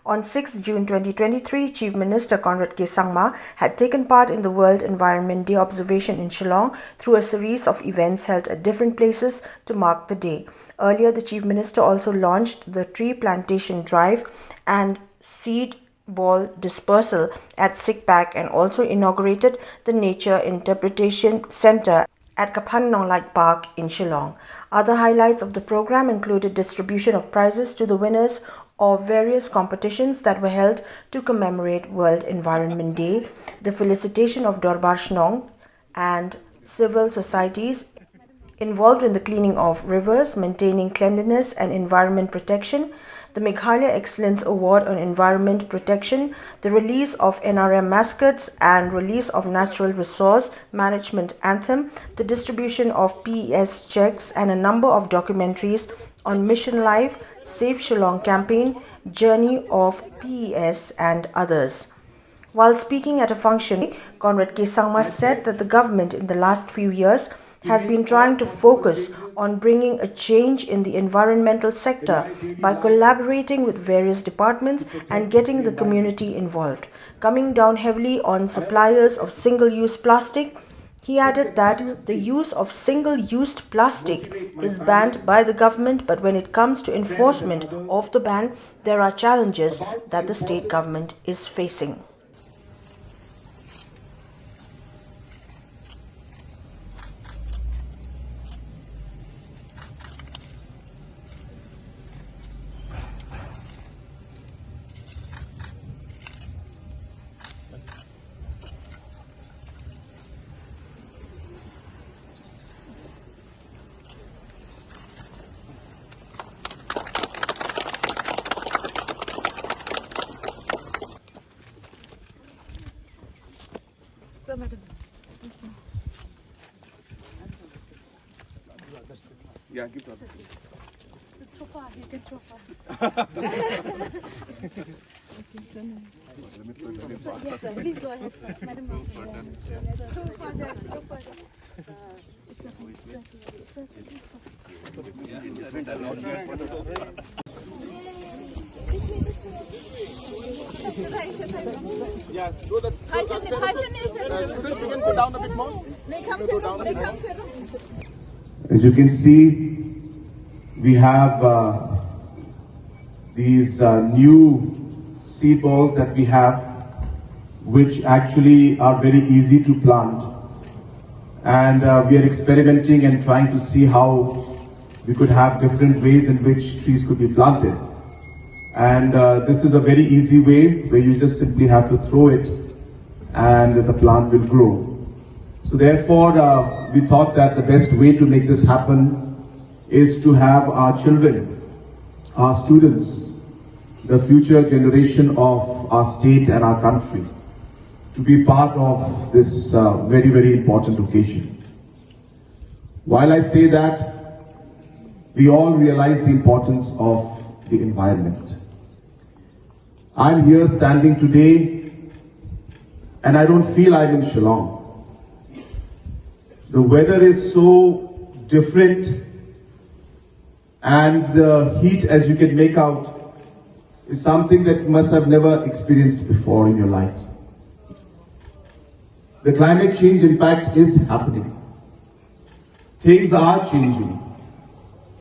On 6 June 2023, Chief Minister Conrad K Sangma had taken part in the World Environment Day observation in Shillong through a series of events held at different places to mark the day. Earlier, the Chief Minister also launched the Tree Plantation Drive and Seed Ball Dispersal at SICPAC and also inaugurated the Nature Interpretation Center at Ka Phan Nonglait Park in Shillong. Other highlights of the program included distribution of prizes to the winners of various competitions that were held to commemorate World Environment Day, the felicitation of Dorbar Shnong and civil societies involved in the cleaning of rivers, maintaining cleanliness and environment protection, the Meghalaya Excellence Award on Environment Protection, the release of NRM mascots and release of Natural Resource Management Anthem, the distribution of PES checks and a number of documentaries on Mission Life, Safe Shillong campaign, Journey of PES and others. While speaking at a function, Conrad K Sangma said that the government in the last few years has been trying to focus on bringing a change in the environmental sector by collaborating with various departments and getting the community involved. Coming down heavily on suppliers of single-use plastic, he added that the use of single-use plastic is banned by the government, but when it comes to enforcement of the ban, there are challenges that the state government is facing. Yeah, give that. It's so far, you can so far. Yes, sir. Please go ahead, sir. Madam. Yeah, go that. Since you can go down a bit more. As you can see, we have these new seed balls that we have, which actually are very easy to plant. And we are experimenting and trying to see how we could have different ways in which trees could be planted. And this is a very easy way where you just simply have to throw it and the plant will grow. So therefore, we thought that the best way to make this happen is to have our children, our students, the future generation of our state and our country, to be part of this very, very important occasion. While I say that, we all realize the importance of the environment. I'm here standing today and I don't feel I'm in Shillong. The weather is so different and the heat, as you can make out, is something that you must have never experienced before in your life. The climate change impact is happening. Things are changing.